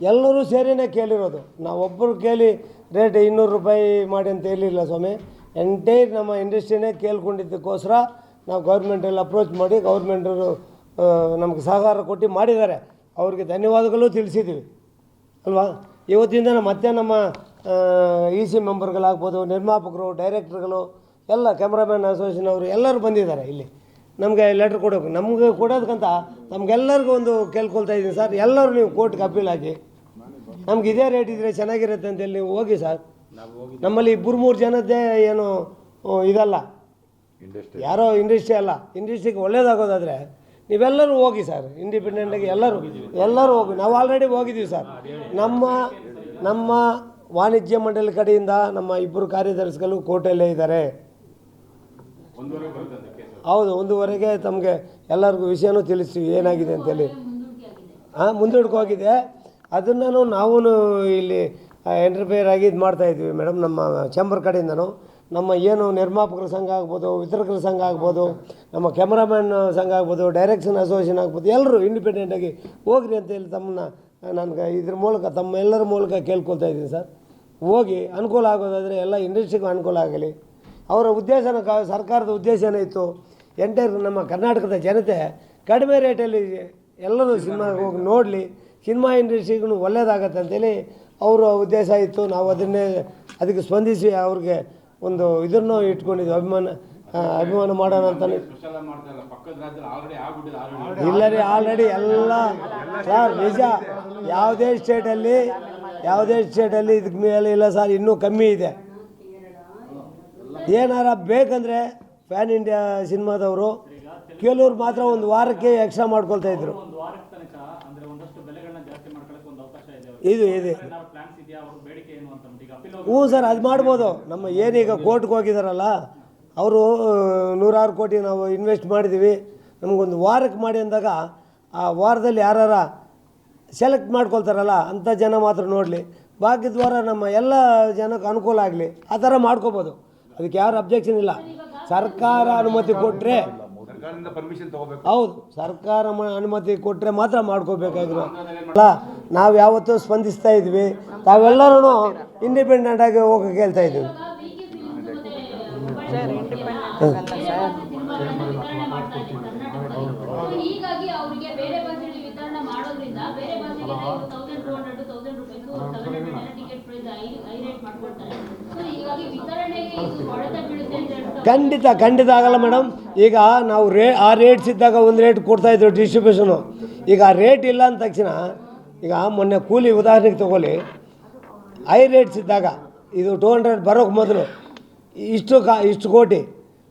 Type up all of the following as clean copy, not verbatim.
ಎಲ್ಲರೂ ಸೇರಿನೇ ಕೇಳಿರೋದು. ನಾವೊಬ್ಬರು ಕೇಳಿ ರೇಟ್ 200 ರೂಪಾಯಿ ಮಾಡಿ ಅಂತ ಹೇಳಿಲ್ಲ ಸ್ವಾಮಿ. ಎಂಟೈರ್ ನಮ್ಮ ಇಂಡಸ್ಟ್ರಿನೇ ಕೇಳ್ಕೊಂಡಿದ್ದಕ್ಕೋಸ್ಕರ ನಾವು ಗೌರ್ಮೆಂಟಲ್ಲಿ ಅಪ್ರೋಚ್ ಮಾಡಿ ಗೌರ್ಮೆಂಟರು ನಮಗೆ ಸಹಕಾರ ಕೊಟ್ಟು ಮಾಡಿದ್ದಾರೆ. ಅವ್ರಿಗೆ ಧನ್ಯವಾದಗಳು ತಿಳಿಸಿದ್ದೀವಿ ಅಲ್ವಾ. ಇವತ್ತಿಂದ ಮತ್ತೆ ನಮ್ಮ EC ಮೆಂಬರ್ಗಳಾಗ್ಬೋದು, ನಿರ್ಮಾಪಕರು, ಡೈರೆಕ್ಟ್ರುಗಳು, ಎಲ್ಲ ಕ್ಯಾಮ್ರಾಮನ್ ಅಸೋಸಿಯೇಷನ್ ಅವರು ಎಲ್ಲರೂ ಬಂದಿದ್ದಾರೆ ಇಲ್ಲಿ ನಮಗೆ ಲೆಟ್ರ್ ಕೊಡೋಕೆ. ನಮಗೆ ಕೊಡೋದಕ್ಕಂತ ನಮಗೆಲ್ಲರಿಗೂ ಒಂದು ಕೇಳ್ಕೊಳ್ತಾ ಇದ್ದೀನಿ ಸರ್, ಎಲ್ಲರೂ ನೀವು ಕೋರ್ಟ್ಗೆ ಅಪೀಲ್ ಆಗಿ ನಮ್ಗೆ ಇದೇ ರೇಟ್ ಇದ್ದರೆ ಚೆನ್ನಾಗಿರುತ್ತೆ ಅಂತೇಳಿ ನೀವು ಹೋಗಿ ಸರ್. ನಮ್ಮಲ್ಲಿ 2-3 ಜನದ್ದೇ ಏನು ಇದಲ್ಲ, ಯಾರೋ ಇಂಡಸ್ಟ್ರಿ ಅಲ್ಲ, ಇಂಡಸ್ಟ್ರಿಗೆ ಒಳ್ಳೇದಾಗೋದಾದರೆ ನೀವೆಲ್ಲರೂ ಹೋಗಿ ಸರ್, ಇಂಡಿಪೆಂಡೆಂಟಾಗಿ ಎಲ್ಲರೂ ಹೋಗಿ. ನಾವು ಆಲ್ರೆಡಿ ಹೋಗಿದ್ದೀವಿ ಸರ್. ನಮ್ಮ ವಾಣಿಜ್ಯ ಮಂಡಳಿ ಕಡೆಯಿಂದ ನಮ್ಮ 2 ಕಾರ್ಯದರ್ಶಿಗಳು ಕೋರ್ಟಲ್ಲೇ ಇದ್ದಾರೆ. ಹೌದು, 1:15ಗೆ ತಮಗೆ ಎಲ್ಲರಿಗೂ ವಿಷಯನೂ ತಿಳಿಸ್ತೀವಿ ಏನಾಗಿದೆ ಅಂತೇಳಿ. ಮುಂದೂಡ್ಕೋಗಿದೆ. ಅದನ್ನು ನಾವು ಇಲ್ಲಿ ಎಂಟರ್ಫೇರ್ ಆಗಿ ಇದು ಮಾಡ್ತಾಯಿದ್ವಿ ಮೇಡಮ್. ನಮ್ಮ ಚೇಂಬರ್ ಕಡೆಯಿಂದನೂ ನಮ್ಮ ಏನು ನಿರ್ಮಾಪಕರ ಸಂಘ ಆಗ್ಬೋದು, ವಿತರಕರ ಸಂಘ ಆಗ್ಬೋದು, ನಮ್ಮ ಕ್ಯಾಮ್ರಾಮನ್ ಸಂಘ ಆಗ್ಬೋದು, ಡೈರೆಕ್ಷನ್ ಅಸೋಸಿಯೇಷನ್ ಆಗ್ಬೋದು, ಎಲ್ಲರೂ ಇಂಡಿಪೆಂಡೆಂಟಾಗಿ ಹೋಗ್ರಿ ಅಂತೇಳಿ ತಮ್ಮನ್ನ ನನಗೆ ಇದ್ರ ಮೂಲಕ ತಮ್ಮೆಲ್ಲರ ಮೂಲಕ ಕೇಳ್ಕೊಳ್ತಾ ಇದ್ದೀನಿ ಸರ್. ಹೋಗಿ ಅನುಕೂಲ ಆಗೋದಾದರೆ ಎಲ್ಲ ಇಂಡಸ್ಟ್ರಿಗೂ ಅನುಕೂಲ ಆಗಲಿ. ಅವರ ಉದ್ದೇಶನ ಸರ್ಕಾರದ ಉದ್ದೇಶ ಏನಾಯಿತು, ಎಂಟೈರ್ ನಮ್ಮ ಕರ್ನಾಟಕದ ಜನತೆ ಕಡಿಮೆ ರೇಟಲ್ಲಿ ಎಲ್ಲರೂ ಸಿನಿಮಾ ಹೋಗಿ ನೋಡಲಿ, ಸಿನಿಮಾ ಇಂಡಸ್ಟ್ರಿಗೂ ಒಳ್ಳೆಯದಾಗತ್ತೆ ಅಂತೇಳಿ ಅವರ ಉದ್ದೇಶ ಇತ್ತು. ನಾವು ಅದಕ್ಕೆ ಸ್ಪಂದಿಸಿ ಅವ್ರಿಗೆ ಒಂದು ಇದನ್ನು ಇಟ್ಕೊಂಡಿದ್ವಿ, ಅಭಿಮಾನ ಮಾಡೋಣ ಅಂತಲೇ. ಇಲ್ಲ ರೀ, ಆಲ್ರೆಡಿ ಎಲ್ಲ ಸರ್ ನಿಜ. ಯಾವುದೇ ಸ್ಟೇಟಲ್ಲಿ ಇದಕ್ಕೆ ಮೇಲೆ ಇಲ್ಲ ಸರ್, ಇನ್ನೂ ಕಮ್ಮಿ ಇದೆ. ಏನಾರ ಬೇಕಂದರೆ ಪ್ಯಾನ್ ಇಂಡಿಯಾ ಸಿನಿಮಾದವರು ಕೆಲವ್ರು ಮಾತ್ರ ಒಂದು ವಾರಕ್ಕೆ ಎಕ್ಸ್ಟ್ರಾ ಮಾಡ್ಕೊಳ್ತಾ ಇದ್ರು. ಇದು ಹ್ಞೂ ಸರ್, ಅದು ಮಾಡ್ಬೋದು. ನಮ್ಮ ಏನೀಗ ಕೋರ್ಟ್ಗೆ ಹೋಗಿದ್ದಾರಲ್ಲ ಅವರು 100 ಕೋಟಿ ನಾವು ಇನ್ವೆಸ್ಟ್ ಮಾಡಿದ್ದೀವಿ, ನಮಗೊಂದು ವಾರಕ್ಕೆ ಮಾಡಿ ಅಂದಾಗ ಆ ವಾರದಲ್ಲಿ ಯಾರಾರ ಸೆಲೆಕ್ಟ್ ಮಾಡ್ಕೊಳ್ತಾರಲ್ಲ ಅಂಥ ಜನ ಮಾತ್ರ ನೋಡಲಿ, ಬಾಕಿ ದ್ವಾರ ನಮ್ಮ ಎಲ್ಲ ಜನಕ್ಕೆ ಅನುಕೂಲ ಆಗಲಿ, ಆ ಥರ ಮಾಡ್ಕೋಬೋದು. ಅದಕ್ಕೆ ಯಾರು ಅಬ್ಜೆಕ್ಷನ್ ಇಲ್ಲ. ಸರ್ಕಾರ ಅನುಮತಿ ಕೊಟ್ಟರೆ, ಹೌದು, ಸರ್ಕಾರ ಅನುಮತಿ ಕೊಟ್ಟರೆ ಮಾತ್ರ ಮಾಡ್ಕೋಬೇಕಾಗಿರೋ ಅಲ್ಲ. ನಾವು ಯಾವತ್ತೂ ಸ್ಪಂದಿಸ್ತಾ ಇದ್ವಿ, ತಾವೆಲ್ಲರೂ ಇಂಡಿಪೆಂಡೆಂಟಾಗಿ ಹೋಗೋಕೆ ಹೇಳ್ತಾ ಇದ್ವಿ. ಖಂಡಿತ ಆಗಲ್ಲ ಮೇಡಮ್. ಈಗ ನಾವು ಆ ರೇಟ್ಸ್ ಇದ್ದಾಗ ಒಂದು ರೇಟ್ ಕೊಡ್ತಾಯಿದ್ರು ಡಿಸ್ಟ್ರಿಬ್ಯೂಷನು. ಈಗ ಆ ರೇಟ್ ಇಲ್ಲ ಅಂದ ತಕ್ಷಣ, ಈಗ ಮೊನ್ನೆ ಕೂಲಿ ಉದಾಹರಣೆಗೆ ತೊಗೊಳ್ಳಿ, ಹೈ ರೇಟ್ಸ್ ಇದ್ದಾಗ ಇದು 200 ಬರೋಕ್ಕೆ ಮೊದಲು ಇಷ್ಟು ಕೋಟಿ,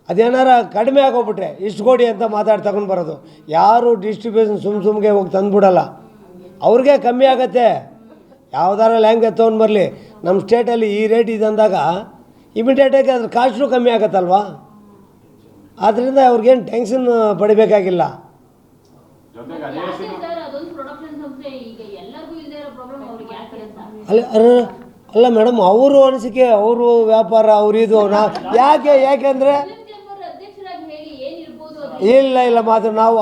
ಅದೇನಾರ ಕಡಿಮೆ ಆಗೋಗ್ಬಿಟ್ರೆ ಇಷ್ಟು ಕೋಟಿ ಅಂತ ತಗೊಂಡು ಬರೋದು. ಯಾರು ಡಿಸ್ಟ್ರಿಬ್ಯೂಷನ್ ಸುಮ್ಗೆ ಹೋಗಿ ತಂದುಬಿಡಲ್ಲ, ಅವ್ರಿಗೆ ಕಮ್ಮಿ ಆಗತ್ತೆ. ಯಾವ್ದಾರ ಲ್ಯಾಂಗ್ವೇಜ್ ತೊಗೊಂಡು ಬರಲಿ, ನಮ್ಮ ಸ್ಟೇಟಲ್ಲಿ ಈ ರೇಟ್ ಇದೆ ಅಂದಾಗ ಇಮಿಡಿಯೇಟಾಗಿ ಅದ್ರ ಕಾಸ್ಟು ಕಮ್ಮಿ ಆಗತ್ತಲ್ವಾ. ಆದ್ದರಿಂದ ಅವ್ರಿಗೇನು ಟೆನ್ಷನ್ ಪಡಿಬೇಕಾಗಿಲ್ಲ. ಅಲ್ಲ ಮೇಡಮ್, ಅವರು ಅನಿಸಿಕೆ, ಅವರು ವ್ಯಾಪಾರ, ಇದು ಯಾಕೆಂದರೆ ಇಲ್ಲ ಮಾತ್ರ ನಾವು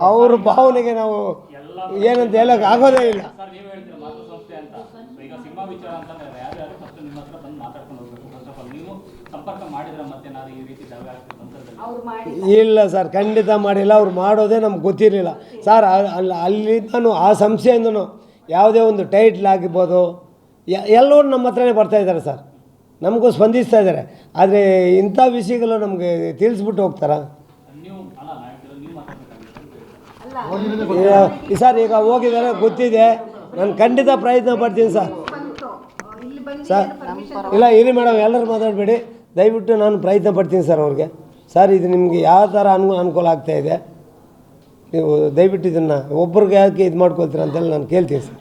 ಅವ್ರ ಭಾವನೆಗೆ ನಾವು ಏನಂತ ಹೇಳೋಕೆ ಆಗೋದೇ ಇಲ್ಲ. ಇಲ್ಲ ಸರ್, ಖಂಡಿತ ಮಾಡಿಲ್ಲ. ಅವ್ರು ಮಾಡೋದೇ ನಮ್ಗೆ ಗೊತ್ತಿರಲಿಲ್ಲ ಸರ್. ಅಲ್ಲಿಂದನೂ ಆ ಸಂಸ್ಥೆಯಿಂದನೂ ಯಾವುದೇ ಒಂದು ಟೈಟ್ಲ್ ಆಗಿರ್ಬೋದು ಎಲ್ಲರೂ ನಮ್ಮ ಹತ್ರನೇ ಬರ್ತಾಯಿದ್ದಾರೆ ಸರ್, ನಮಗೂ ಸ್ಪಂದಿಸ್ತಾ ಇದ್ದಾರೆ. ಆದರೆ ಇಂಥ ವಿಷಯಗಳು ನಮಗೆ ತಿಳಿಸ್ಬಿಟ್ಟು ಹೋಗ್ತಾರಾ ಸರ್? ಈಗ ಹೋಗಿದ್ದಾರೆ, ಗೊತ್ತಿದೆ. ನಾನು ಖಂಡಿತ ಪ್ರಯತ್ನ ಪಡ್ತೀನಿ ಸರ್. ಇಲ್ಲ ಇರಿ ಮೇಡಮ್, ಎಲ್ಲರೂ ಮಾತಾಡಬೇಡಿ ದಯವಿಟ್ಟು. ನಾನು ಪ್ರಯತ್ನ ಪಡ್ತೀನಿ ಸರ್ ಅವ್ರಿಗೆ. ಸರ್, ಇದು ನಿಮಗೆ ಯಾವ ಥರ ಅನುಕೂಲ ಆಗ್ತಾಯಿದೆ, ನೀವು ದಯವಿಟ್ಟು ಇದನ್ನು ಒಬ್ರಿಗೆ ಯಾಕೆ ಇದು ಮಾಡ್ಕೊಳ್ತೀರ ಅಂತೇಳಿ ನಾನು ಕೇಳ್ತೀನಿ ಸರ್.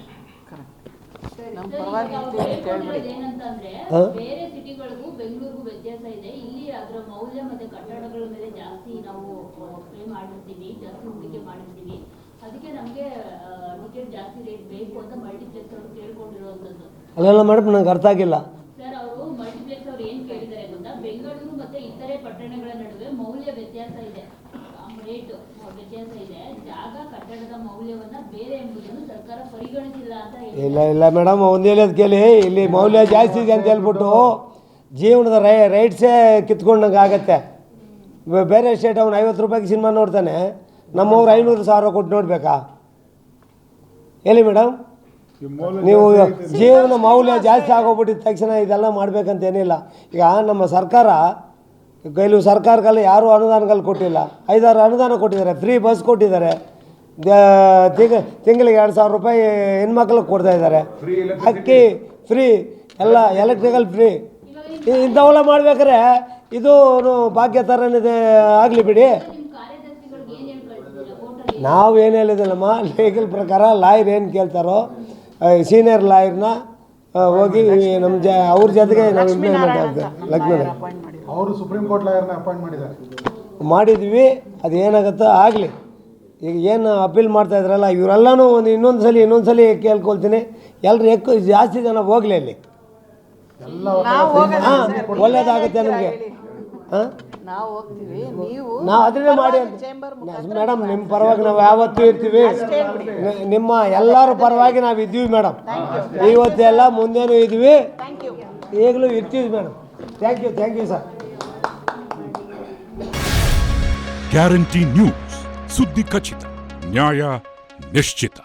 ಅಲ್ಲ ಮೇಡಮ್, ನಂಗೆ ಅರ್ಥ ಆಗಿಲ್ಲ. ಪಟ್ಟಣಗಳ ನಡುವೆ ಮೌಲ್ಯ ವ್ಯತ್ಯಾಸ ಇದೆ, ರೇಟ್ ವ್ಯತ್ಯಾಸ ಇದೆ. ಜಾಗ ಕಟ್ಟಡದ ಮೌಲ್ಯವನ್ನ ಬೇರೆ ಎಂಬುದನ್ನು ಸರ್ಕಾರ ಪರಿಗಣಿಸಿಲ್ಲ ಅಂತ ಹೇಳಿ ಇಲ್ಲ ಮೇಡಮ್ ಒಂದು ಹೇಳೋದು ಕೇಳಿ, ಇಲ್ಲಿ ಮೌಲ್ಯ ಜಾಸ್ತಿ ಇದೆ ಅಂತ ಹೇಳ್ಬಿಟ್ಟು ಜೀವನದ ರೈಟ್ಸೇ ಕಿತ್ಕೊಂಡಂಗೆ ಆಗತ್ತೆ. ಬೇರೆ ಸ್ಟೇಟ್ ಅವ್ನು 50 ರೂಪಾಯಿಗೆ ಸಿನಿಮಾ ನೋಡ್ತಾನೆ, ನಮ್ಮವ್ರು 500,000 ಕೊಟ್ಟು ನೋಡಬೇಕಾ? ಹೇಳಿ ಮೇಡಮ್, ನೀವು ಜೀವನ ಮೌಲ್ಯ ಜಾಸ್ತಿ ಆಗೋಗ್ಬಿಟ್ಟಿದ ತಕ್ಷಣ ಇದೆಲ್ಲ ಮಾಡ್ಬೇಕಂತ ಏನಿಲ್ಲ. ಈಗ ನಮ್ಮ ಸರ್ಕಾರ ಕೆಲವು ಸರ್ಕಾರಗಳು ಯಾರೂ ಅನುದಾನಗಳು ಕೊಟ್ಟಿಲ್ಲ, 5-6 ಅನುದಾನ ಕೊಟ್ಟಿದ್ದಾರೆ, ಫ್ರೀ ಬಸ್ ಕೊಟ್ಟಿದ್ದಾರೆ, ತಿಂಗಳಿಗೆ 2,000 ರೂಪಾಯಿ ಹೆಣ್ಮಕ್ಳಿಗೆ ಕೊಡ್ತಾಯಿದ್ದಾರೆ, ಅಕ್ಕಿ ಫ್ರೀ, ಎಲ್ಲ ಎಲೆಕ್ಟ್ರಿಕಲ್ ಫ್ರೀ. ಇಂಥವೆಲ್ಲ ಮಾಡ್ಬೇಕಾದ್ರೆ ಇದು ಭಾಗ್ಯ ಥರನಿದೆ ಆಗಲಿ ಬಿಡಿ. ನಿಮ್ಮ ಕಾರ್ಯದರ್ಶಿಗಳಿಗೆ ಏನು ಹೇಳಿ ಕಳಿಸಿದ್ದೀರಾ ವೋಟರ್ಗೆ? ನಾವು ಏನು ಹೇಳಿದಿಲ್ಲಮ್ಮ, ಲೀಗಲ್ ಪ್ರಕಾರ ಲಾಯರ್ ಏನು ಕೇಳ್ತಾರೋ ಸೀನಿಯರ್ ಲಾಯರ್ನ ಹೋಗಿ ನಮ್ಮ ಅವ್ರ ಜೊತೆಗೆ ನಾವು ಇಂಪ್ಲಿಮೆಂಟ್ ಆಗ್ತದೆ. ಲಕ್ಷ್ಮೀನಾರಾಯಣ ಅವರು ಸುಪ್ರೀಂ ಕೋರ್ಟ್ ಲಾಯರ್ನ ಅಪಾಯಿಂಟ್ ಮಾಡಿದ್ದಾರೆ. ಮಾಡಿದ್ವಿ, ಅದು ಏನಾಗುತ್ತೋ ಆಗಲಿ. ಈಗ ಏನು ಅಪೀಲ್ ಮಾಡ್ತಾಯಿದ್ರಲ್ಲ ಇವರೆಲ್ಲನೂ ಇನ್ನೊಂದು ಸಲ ಕೇಳ್ಕೊಳ್ತೀನಿ, ಎಲ್ಲರೂ ಜಾಸ್ತಿ ಜನ ಹೋಗಲಿ ಅಲ್ಲಿ. ಹಾಂ, ಒಳ್ಳೇದಾಗುತ್ತೆ ನಮಗೆ. ಹಾಂ, ನಾವು ಹೋಗ್ತೀವಿ, ನೀವು ನಾವು ಅದನ್ನೇ ಮಾಡಿ ಮೇಡಮ್, ನಿಮ್ಮ ಪರವಾಗಿ ನಾವು ಯಾವತ್ತೂ ಇರ್ತೀವಿ. ನಿಮ್ಮ ಎಲ್ಲರ ಪರವಾಗಿ ನಾವು ಇದ್ದೀವಿ ಮೇಡಮ್. ಇವತ್ತೆಲ್ಲ ಮುಂದೇನೂ ಇದ್ವಿ, ಈಗಲೂ ಇರ್ತೀವಿ madam. Thank you sir. Guarantee news, ಸುದ್ದಿ ಖಚಿತ, ನ್ಯಾಯ ನಿಶ್ಚಿತ.